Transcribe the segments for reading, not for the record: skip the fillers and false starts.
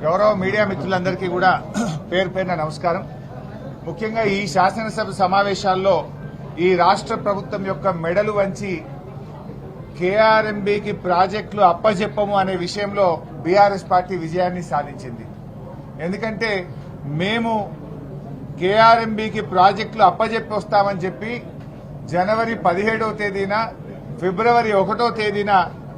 గౌరవ మీడియా మిత్రులందరికీ కూడా పేరు పేరున నమస్కారం. ముఖ్యంగా ఈ శాసనసభ సమావేశాల్లో ఈ రాష్ట్ర ప్రభుత్వం యొక్క మెడలు వంచి కేఆర్ఎంబీకి ప్రాజెక్టులు అప్పజెప్పము అనే విషయంలో బీఆర్ఎస్ పార్టీ విజయాన్ని సాధించింది. ఎందుకంటే మేము కేఆర్ఎంబీకి ప్రాజెక్టులు అప్పజెప్పి వస్తామని చెప్పి జనవరి 17వ తేదీన ఫిబ్రవరి 1వ తేదీన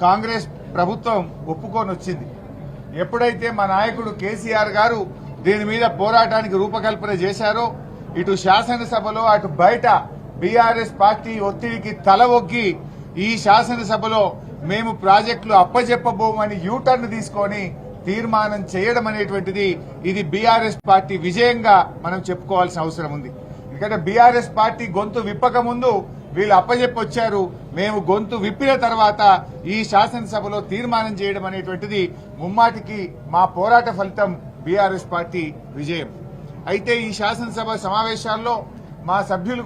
కాంగ్రెస్ ప్రభుత్వం ఒప్పుకొని వచ్చింది. ఎప్పుడైతే మా నాయకుడు కేసీఆర్ గారు దీని మీద పోరాటానికి రూపకల్పన చేశారో ఇటు శాసనసభలో అటు బయట బీఆర్ఎస్ పార్టీ ఒత్తిడికి తల ఒగ్గి ఈ శాసనసభలో మేము ప్రాజెక్టులు అప్పజెప్పబోమని యూటర్న్ తీసుకొని తీర్మానం చేయడం అనేటువంటిది ఇది బీఆర్ఎస్ పార్టీ విజయంగా మనం చెప్పుకోవాల్సిన అవసరం ఉంది. ఎందుకంటే బీఆర్ఎస్ పార్టీ గొంతు విప్పక ముందు వీళ్ళు అప్పజెప్పొచ్చారు. మేము గొంతు విప్పిన తర్వాత ఈ శాసనసభలో తీర్మానం చేయడం అనేటువంటిది ముమ్మాటికి మా పోరాట ఫలితం బీఆర్ఎస్ పార్టీ విజయం. అయితే ఈ శాసనసభ సమావేశాల్లో మా సభ్యులు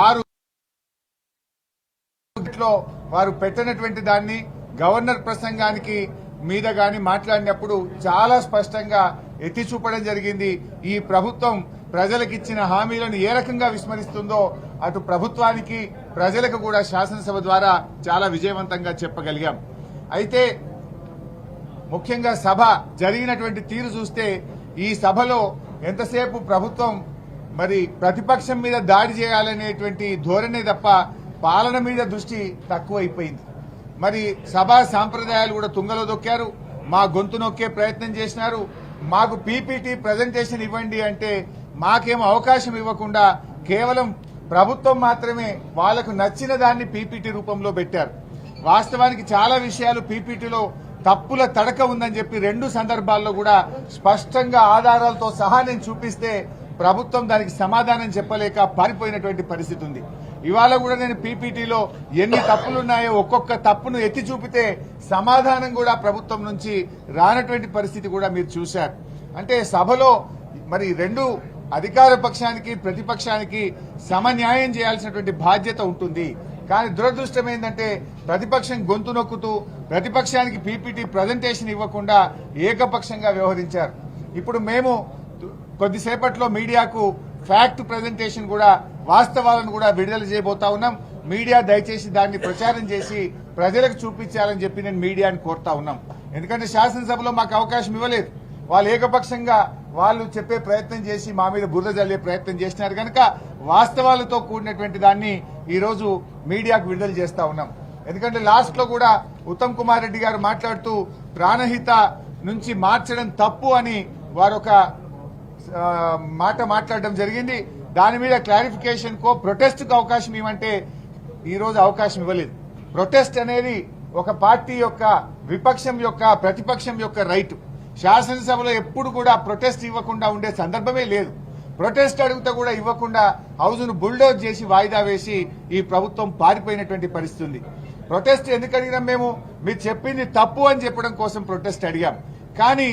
6 వారు పెట్టినటువంటి దాన్ని గవర్నర్ ప్రసంగానికి మీద గాని మాట్లాడినప్పుడు చాలా స్పష్టంగా ఎత్తి చూపడం జరిగింది. ఈ ప్రభుత్వం ప్రజలకిచ్చిన హామీలను ఏ రకంగా విస్మరిస్తుందో అటు ప్రభుత్వానికి ప్రజలకు కూడా శాసనసభ ద్వారా చాలా విజయవంతంగా చెప్పగలిగాం. అయితే ముఖ్యంగా సభ జరిగినటువంటి తీరు చూస్తే ఈ సభలో ఎంతసేపు ప్రభుత్వం మరి ప్రతిపక్షం మీద దాడి చేయాలనేటువంటి ధోరణే తప్ప పాలన మీద దృష్టి తక్కువైపోయింది. మరి సభా సాంప్రదాయాలు కూడా తుంగలో దొక్కారు. మా గొంతు నొక్కే ప్రయత్నం చేసినారు. మాకు పీపీటీ ప్రజెంటేషన్ ఇవ్వండి అంటే మాకేమో అవకాశం ఇవ్వకుండా కేవలం ప్రభుత్వం మాత్రమే వాళ్లకు నచ్చిన దాన్ని పీపీటీ రూపంలో పెట్టారు. వాస్తవానికి చాలా విషయాలు పీపీటీలో తప్పుల తడక ఉందని చెప్పి 2 సందర్భాల్లో కూడా స్పష్టంగా ఆధారాలతో సహా నేను చూపిస్తే ప్రభుత్వం దానికి సమాధానం చెప్పలేక పారిపోయినటువంటి పరిస్థితి ఉంది. ఇవాళ కూడా నేను పీపీటీలో ఎన్ని తప్పులున్నాయో ఒక్కొక్క తప్పును ఎత్తి చూపితే సమాధానం కూడా ప్రభుత్వం నుంచి రానటువంటి పరిస్థితి కూడా మీరు చూశారు. అంటే సభలో మరి 2 అధికార పక్షానికి ప్రతిపక్షానికి సమన్యాయం చేయాల్సినటువంటి బాధ్యత ఉంటుంది. కానీ దురదృష్టం ఏంటంటే ప్రతిపక్షం గొంతు నొక్కుతూ ప్రతిపక్షానికి పీపీటీ ప్రజెంటేషన్ ఇవ్వకుండా ఏకపక్షంగా వ్యవహరించారు. ఇప్పుడు మేము కొద్దిసేపట్లో మీడియాకు ఫ్యాక్ట్ ప్రజెంటేషన్ కూడా వాస్తవాలను కూడా విడుదల చేయబోతా ఉన్నాం. మీడియా దయచేసి దాన్ని ప్రచారం చేసి ప్రజలకు చూపించాలని చెప్పి నేను మీడియాని కోరుతా ఉన్నాం. ఎందుకంటే శాసనసభలో మాకు అవకాశం ఇవ్వలేదు. వాళ్ళు ఏకపక్షంగా వాళ్ళు చెప్పే ప్రయత్నం చేసి మా మీద బురద జల్లే ప్రయత్నం చేసినారు కనుక వాస్తవాలతో కూడినటువంటి దాన్ని ఈ రోజు మీడియాకు విడుదల చేస్తా ఉన్నాం. ఎందుకంటే లాస్ట్ లో కూడా ఉత్తమ్ కుమార్ రెడ్డి గారు మాట్లాడుతూ ప్రాణహిత నుంచి మార్చడం తప్పు అని వారొక మాట మాట్లాడడం జరిగింది. దాని మీద క్లారిఫికేషన్ కో ప్రొటెస్ట్ కు అవకాశం ఇవ్వమంటే ఈ రోజు అవకాశం ఇవ్వలేదు. ప్రొటెస్ట్ అనేది ఒక పార్టీ యొక్క విపక్షం యొక్క ప్రతిపక్షం యొక్క రైట్. శాసనసభలో ఎప్పుడు కూడా ప్రొటెస్ట్ ఇవ్వకుండా ఉండే సందర్భమే లేదు. ప్రొటెస్ట్ అడుగుతా కూడా ఇవ్వకుండా హౌజ్ను బుల్డోజ్ చేసి వాయిదా వేసి ఈ ప్రభుత్వం పారిపోయినటువంటి పరిస్థితి ఉంది. ప్రొటెస్ట్ ఎందుకు అడిగినాం? మేము మీరు చెప్పింది తప్పు అని చెప్పడం కోసం ప్రొటెస్ట్ అడిగాం. కానీ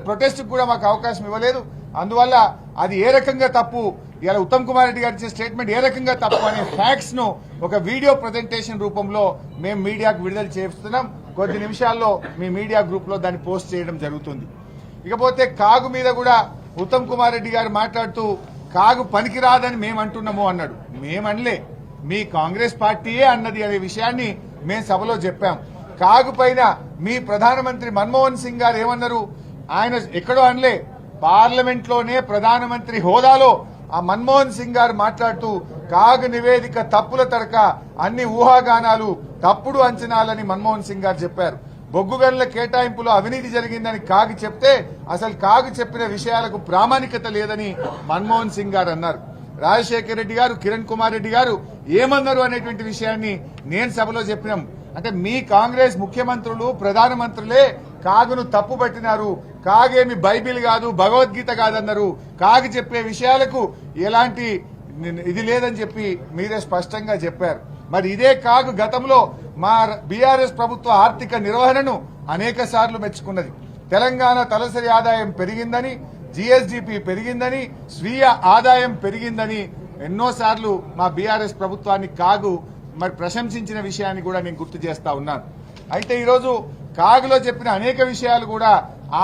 ప్రొటెస్ట్ కూడా మాకు అవకాశం ఇవ్వలేదు. అందువల్ల అది ఏ రకంగా తప్పు, ఇలా ఉత్తమ్ కుమార్ రెడ్డి గారి ఇచ్చే స్టేట్మెంట్ ఏ రకంగా తప్పు అనే ఫ్యాక్ట్స్ ను ఒక వీడియో ప్రజెంటేషన్ రూపంలో మేము మీడియాకు విడుదల చేస్తున్నాం. కొద్ది నిమిషాల్లో మీ మీడియా గ్రూప్ లో దాన్ని పోస్ట్ చేయడం జరుగుతుంది. ఇకపోతే కాగు మీద కూడా ఉత్తమ్ కుమార్ రెడ్డి గారు మాట్లాడుతూ కాగు పనికిరాదని మేము అంటున్నాము అన్నాడు. మేమనలే, మీ కాంగ్రెస్ పార్టీయే అన్నది అనే విషయాన్ని మేము సభలో చెప్పాం. కాగు పైన మీ ప్రధానమంత్రి మన్మోహన్ సింగ్ గారు ఏమన్నారు? ఆయన ఎక్కడో అనలే, పార్లమెంట్ లోనే ప్రధానమంత్రి హోదాలో ఆ మన్మోహన్ సింగ్ గారు మాట్లాడుతూ కాగ్ నివేదిక తప్పుల తడక, అన్ని ఊహాగానాలు, తప్పుడు అంచనాలని మన్మోహన్ సింగ్ గారు చెప్పారు. బొగ్గు గనుల కేటాయింపులో అవినీతి జరిగిందని కాగ్ చెప్తే అసలు కాగ్ చెప్పిన విషయాలకు ప్రామాణికత లేదని మన్మోహన్ సింగ్ గారు అన్నారు. రాజశేఖర రెడ్డి గారు, కిరణ్ కుమార్ రెడ్డి గారు ఏమన్నారు అనేటువంటి విషయాన్ని నేను సభలో చెప్పినాం. అంటే మీ కాంగ్రెస్ ముఖ్యమంత్రులు ప్రధానమంత్రులే కాగును తప్పు పట్టినారు. కాగేమి బైబిల్ కాదు, భగవద్గీత కాదన్నారు. కాగు చెప్పే విషయాలకు ఎలాంటి ఇది లేదని చెప్పి మీరే స్పష్టంగా చెప్పారు. మరి ఇదే కాగు గతంలో మా బీఆర్ఎస్ ప్రభుత్వ ఆర్థిక నిర్వహణను అనేక సార్లు మెచ్చుకున్నది. తెలంగాణ తలసరి ఆదాయం పెరిగిందని, జీఎస్డీపీ పెరిగిందని, స్వీయ ఆదాయం పెరిగిందని ఎన్నోసార్లు మా బీఆర్ఎస్ ప్రభుత్వాన్ని కాగు మరి ప్రశంసించిన విషయాన్ని కూడా నేను గుర్తు చేస్తా ఉన్నాను. అయితే ఈరోజు కాగులో చెప్పిన అనేక విషయాలు కూడా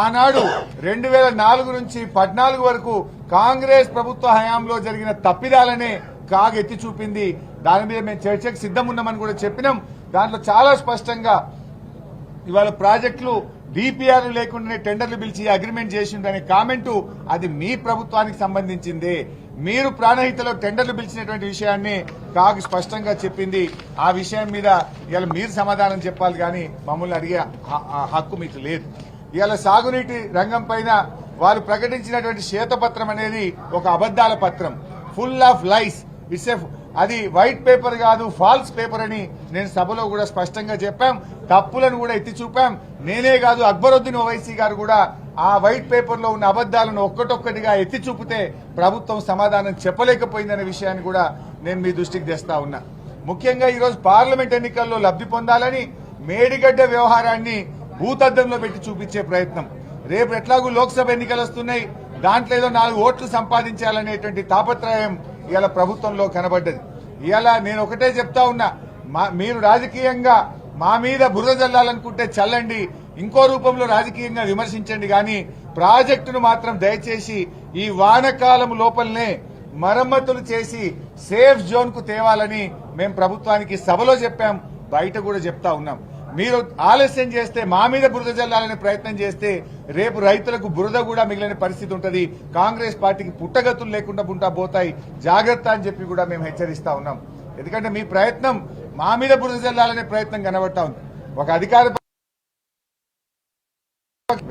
ఆనాడు 2004 నుంచి 14 వరకు కాంగ్రెస్ ప్రభుత్వ హయాంలో జరిగిన తప్పిదాలనే కాగు ఎత్తి చూపింది. దాని మీద మేము చర్చకు సిద్ధం ఉన్నామని కూడా చెప్పినాం. దాంట్లో చాలా స్పష్టంగా ఇవాళ ప్రాజెక్టులు డిపిఆర్ లేకుండానే టెండర్లు పిలిచి అగ్రిమెంట్ చేసిందనే కామెంటు అది మీ ప్రభుత్వానికి సంబంధించిందే. మీరు ప్రాణహితలో టెండర్లు పిలిచినటువంటి విషయాన్ని కాగు స్పష్టంగా చెప్పింది. ఆ విషయం మీద ఇవాళ మీరు సమాధానం చెప్పాలి కానీ మమ్మల్ని అడిగే హక్కు మీకు లేదు. ఇవాళ సాగునీటి రంగం పైన వారు ప్రకటించినటువంటి శ్వేతపత్రం అనేది ఒక అబద్దాల పత్రం, ఫుల్ ఆఫ్ లైస్. అది వైట్ పేపర్ కాదు, ఫాల్స్ పేపర్ అని నేను సభలో కూడా స్పష్టంగా చెప్పాం. తప్పులను కూడా ఎత్తి చూపాం. నేనే కాదు, అక్బరుద్దీన్ ఓవైసీ గారు కూడా ఆ వైట్ పేపర్ లో ఉన్న అబద్దాలను ఒక్కటొక్కటిగా ఎత్తి చూపితే ప్రభుత్వం సమాధానం చెప్పలేకపోయిందనే విషయాన్ని కూడా నేను మీ దృష్టికి తెస్తా ఉన్నా. ముఖ్యంగా ఈరోజు పార్లమెంట్ ఎన్నికల్లో లబ్ధి పొందాలని మేడిగడ్డ వ్యవహారాన్ని భూతద్దంలో పెట్టి చూపించే ప్రయత్నం. రేపు ఎట్లాగూ లోక్సభ ఎన్నికలు వస్తున్నాయి, దాంట్లో ఏదో 4 ఓట్లు సంపాదించాలనేటువంటి తాపత్రయం ఇవాళ ప్రభుత్వంలో కనబడ్డది. ఇవాళ నేను ఒకటే చెప్తా ఉన్నా, మీరు రాజకీయంగా మా మీద బురద చల్లాలనుకుంటే చల్లండి, ఇంకో రూపంలో రాజకీయంగా విమర్శించండి, కానీ ప్రాజెక్టును మాత్రం దయచేసి ఈ వానకాలం లోపలనే మరమ్మతులు చేసి సేఫ్ జోన్ కు తేవాలని మేము ప్రభుత్వానికి సభలో చెప్పాం, బయట కూడా చెప్తా ఉన్నాం. మీరు ఆలస్యం చేస్తే, మా మీద బురద చల్లాలనే ప్రయత్నం చేస్తే రేపు రైతులకు బురద కూడా మిగిలిన పరిస్థితి ఉంటుంది. కాంగ్రెస్ పార్టీకి పుట్టగతులు లేకుండా పోతాయి, జాగ్రత్త అని చెప్పి కూడా మేము హెచ్చరిస్తా ఉన్నాం. ఎందుకంటే మీ ప్రయత్నం మా మీద బురద చల్లాలనే ప్రయత్నం కనబడతా ఉంది. ఒక అధికార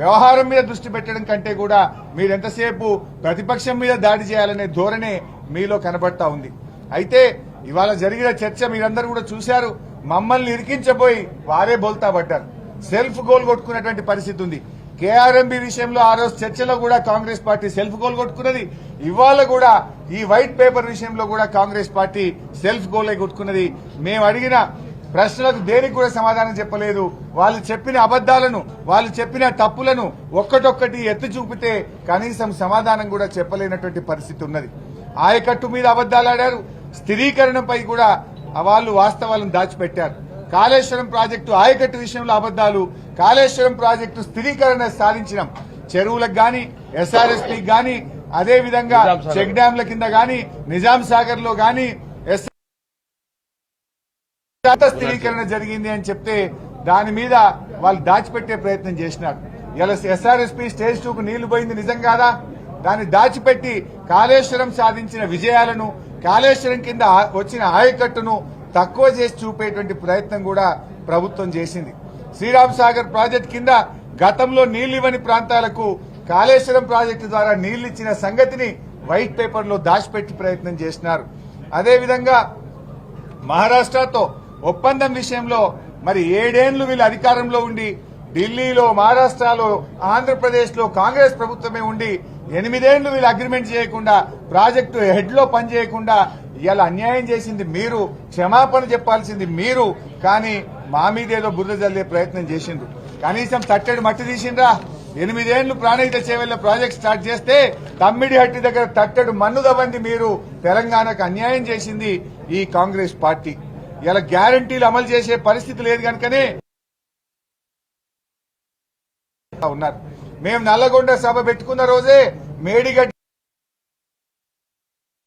వ్యవహారం మీద దృష్టి పెట్టడం కంటే కూడా మీరెంతసేపు ప్రతిపక్షం మీద దాడి చేయాలనే ధోరణే మీలో కనబడతా ఉంది. అయితే ఇవాళ జరిగిన చర్చ మీరందరూ కూడా చూశారు. మమ్మల్ని ఇరికించబోయి వారే బోల్తా పడ్డారు. సెల్ఫ్ గోల్ కొట్టుకున్నటువంటి పరిస్థితి ఉంది. కేఆర్ఎంబీ విషయంలో ఆ రోజు చర్చలో కూడా కాంగ్రెస్ పార్టీ సెల్ఫ్ గోల్ కొట్టుకున్నది. ఇవాళ కూడా ఈ వైట్ పేపర్ విషయంలో కూడా కాంగ్రెస్ పార్టీ సెల్ఫ్ గోలే కొట్టుకున్నది. మేము అడిగిన ప్రశ్నలకు దేనికి కూడా సమాధానం చెప్పలేదు. వాళ్ళు చెప్పిన అబద్దాలను, వాళ్ళు చెప్పిన తప్పులను ఒక్కటొక్కటి ఎత్తి చూపితే కనీసం సమాధానం కూడా చెప్పలేనటువంటి పరిస్థితి ఉన్నది. ఆయకట్టు మీద అబద్దాలాడారు, స్థిరీకరణపై కూడా వాళ్ళు వాస్తవాలను దాచిపెట్టారు. కాళేశ్వరం ప్రాజెక్టు ఆయకట్టు విషయంలో అబద్దాలు, కాళేశ్వరం ప్రాజెక్టు స్థిరీకరణ సాధించినాం. చెరువులకు గాని, ఎస్ఆర్ఎస్పీకి గాని, అదేవిధంగా చెక్ డ్యాంల కింద గాని, నిజాం సాగర్ లో గాని స్థిరీకరణ జరిగింది అని చెప్తే దాని మీద వాళ్ళు దాచిపెట్టే ప్రయత్నం చేసినారు. ఇలా ఎస్ఆర్ఎస్పీ స్టేజ్ 2కు నీళ్లు పోయింది నిజం కాదా? దాన్ని దాచిపెట్టి కాళేశ్వరం సాధించిన విజయాలను, కాళేశ్వరం కింద వచ్చిన ఆయకట్టును తక్కువ చేసి చూపేటువంటి ప్రయత్నం కూడా ప్రభుత్వం చేసింది. శ్రీరామ్ సాగర్ ప్రాజెక్టు కింద గతంలో నీళ్లివ్వని ప్రాంతాలకు కాళేశ్వరం ప్రాజెక్టు ద్వారా నీళ్లిచ్చిన సంగతిని వైట్ పేపర్ లో దాచిపెట్టి ప్రయత్నం చేసినారు. అదేవిధంగా మహారాష్ట్రతో ఒప్పందం విషయంలో మరి 7 ఏళ్లు వీళ్ళు అధికారంలో ఉండి, ఢిల్లీలో, మహారాష్ట్రలో, ఆంధ్రప్రదేశ్ లో కాంగ్రెస్ ప్రభుత్వమే ఉండి 8 ఏళ్లు వీళ్ళు అగ్రిమెంట్ చేయకుండా, ప్రాజెక్టు హెడ్ లో పనిచేయకుండా ఇవాళ అన్యాయం చేసింది మీరు, క్షమాపణ చెప్పాల్సింది మీరు. కానీ మా మీద ఏదో బురద జల్లే ప్రయత్నం చేసిండ్రు. కనీసం తట్టెడు మట్టి తీసిండ్రా? 8 ఏళ్లు ప్రాణహిత చేవెళ్ల ప్రాజెక్ట్ స్టార్ట్ చేస్తే తమ్మిడిహట్టి దగ్గర తట్టెడు మన్ను దవ్వంది మీరు. తెలంగాణకు అన్యాయం చేసింది ఈ కాంగ్రెస్ పార్టీ. ఇలా గ్యారంటీలు అమలు చేసే పరిస్థితి లేదు కనుకనే ఉన్నారు. మేము నల్లగొండ సభ పెట్టుకున్న రోజే మేడిగడ్డ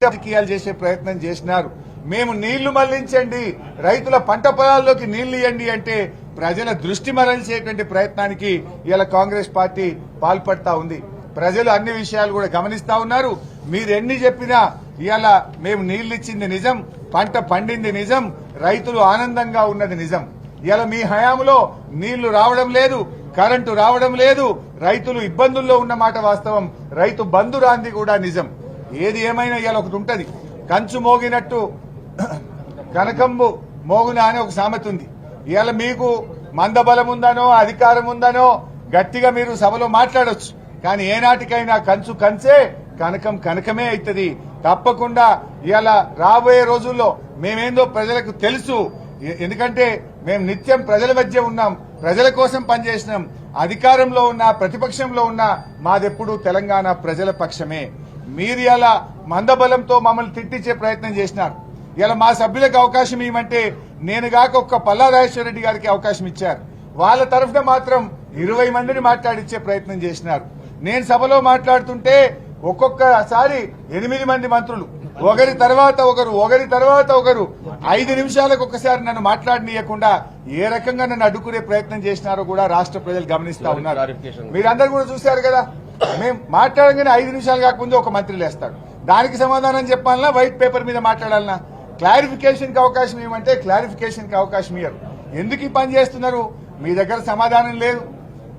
రాజకీయాలు చేసే ప్రయత్నం చేసినారు. మేము నీళ్లు మళ్లించండి, రైతుల పంట పొలాల్లోకి నీళ్లు ఇవ్వండి అంటే ప్రజల దృష్టి మరల్చేటువంటి ప్రయత్నానికి ఇలా కాంగ్రెస్ పార్టీ పాల్పడతా ఉంది. ప్రజలు అన్ని విషయాలు కూడా గమనిస్తా ఉన్నారు. మీరెన్ని చెప్పినా ఇవాళ మేము నీళ్లు ఇచ్చింది నిజం, పంట పండింది నిజం, రైతులు ఆనందంగా ఉన్నది నిజం. ఇవాళ మీ హయాంలో నీళ్లు రావడం లేదు, కరెంటు రావడం లేదు, రైతులు ఇబ్బందుల్లో ఉన్న మాట వాస్తవం. రైతు బంధు రాంది కూడా నిజం. ఏది ఏమైనా ఇవాళ ఒకటి ఉంటది, కంచు మోగినట్టు కనకంబు మోగునా అని ఒక సామెత ఉంది. ఇవాళ మీకు మందబలం ఉందనో, అధికారం ఉందనో గట్టిగా మీరు సభలో మాట్లాడొచ్చు, కానీ ఏనాటికైనా కంచు కంచే, కనకం కనకమే అవుతుంది. తప్పకుండా ఇవాళ రాబోయే రోజుల్లో మేమేందో ప్రజలకు తెలుసు. ఎందుకంటే మేము నిత్యం ప్రజల మధ్య ఉన్నాం, ప్రజల కోసం పనిచేసినాం. అధికారంలో ఉన్నా, ప్రతిపక్షంలో ఉన్నా మాదెప్పుడు తెలంగాణ ప్రజల పక్షమే. మీరు ఇలా మందబలంతో మమ్మల్ని తిట్టించే ప్రయత్నం చేసినారు. ఇలా మా సభ్యులకు అవకాశం ఇవ్వమంటే నేను కాక ఒక్క పల్లా రాజేశ్వర రెడ్డి గారికి అవకాశం ఇచ్చారు. వాళ్ళ తరఫున మాత్రం 20 మందిని మాట్లాడించే ప్రయత్నం చేసినారు. నేను సభలో మాట్లాడుతుంటే ఒక్కొక్కసారి 8 మంది మంత్రులు ఒకరి తర్వాత ఒకరు 5 నిమిషాలకు ఒకసారి నన్ను మాట్లాడనీయకుండా ఏ రకంగా నన్ను అడ్డుకునే ప్రయత్నం చేసినారో కూడా రాష్ట్ర ప్రజలు గమనిస్తా ఉన్నారు. మీరందరూ కూడా చూశారు కదా, మేము మాట్లాడగానే 5 నిమిషాలు కాకముందే ఒక మంత్రి లేస్తాడు. దానికి సమాధానం చెప్పాలన్నా, వైట్ పేపర్ మీద మాట్లాడాలన్నా, క్లారిఫికేషన్ కి అవకాశం ఏమంటే క్లారిఫికేషన్ కి అవకాశం ఇయ్యరు. ఎందుకు ఈ పని చేస్తున్నారు? మీ దగ్గర సమాధానం లేదు.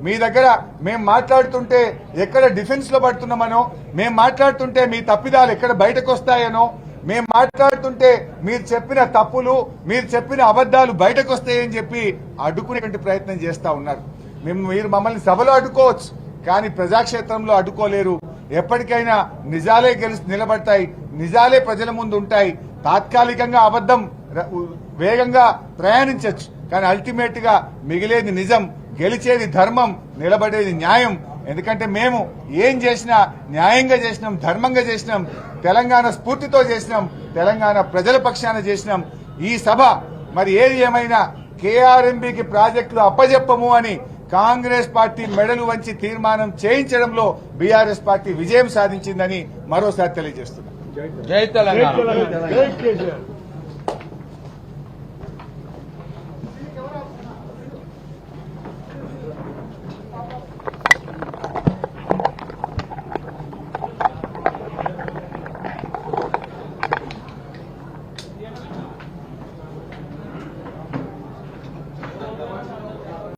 మీ దగ్గర మేము మాట్లాడుతుంటే ఎక్కడ డిఫెన్స్ లో పడుతున్నామనో, మేము మాట్లాడుతుంటే మీ తప్పిదాలు ఎక్కడ బయటకు వస్తాయనో, మేము మాట్లాడుతుంటే మీరు చెప్పిన తప్పులు, మీరు చెప్పిన అబద్దాలు బయటకు వస్తాయని చెప్పి అడ్డుకునేటువంటి ప్రయత్నం చేస్తా ఉన్నారు. మీరు మమ్మల్ని సభలో అడ్డుకోవచ్చు, కానీ ప్రజాక్షేత్రంలో అడ్డుకోలేరు. ఎప్పటికైనా నిజాలే నిలబడతాయి, నిజాలే ప్రజల ముందు ఉంటాయి. తాత్కాలికంగా అబద్దం వేగంగా ప్రయాణించవచ్చు, కానీ అల్టిమేట్ గా మిగిలేది నిజం, గెలిచేది ధర్మం, నిలబడేది న్యాయం. ఎందుకంటే మేము ఏం చేసినా న్యాయంగా చేసినాం, ధర్మంగా చేసినాం, తెలంగాణ స్ఫూర్తితో చేసినాం, తెలంగాణ ప్రజల పక్షాన చేసినాం. ఈ సభ మరి ఏది ఏమైనా కేఆర్ఎంబీకి ప్రాజెక్టులు అప్పజెప్పము అని కాంగ్రెస్ పార్టీ మెడలు వంచి తీర్మానం చేయించడంలో బీఆర్ఎస్ పార్టీ విజయం సాధించిందని మరోసారి తెలియజేస్తున్నాం. జై తెలంగాణ.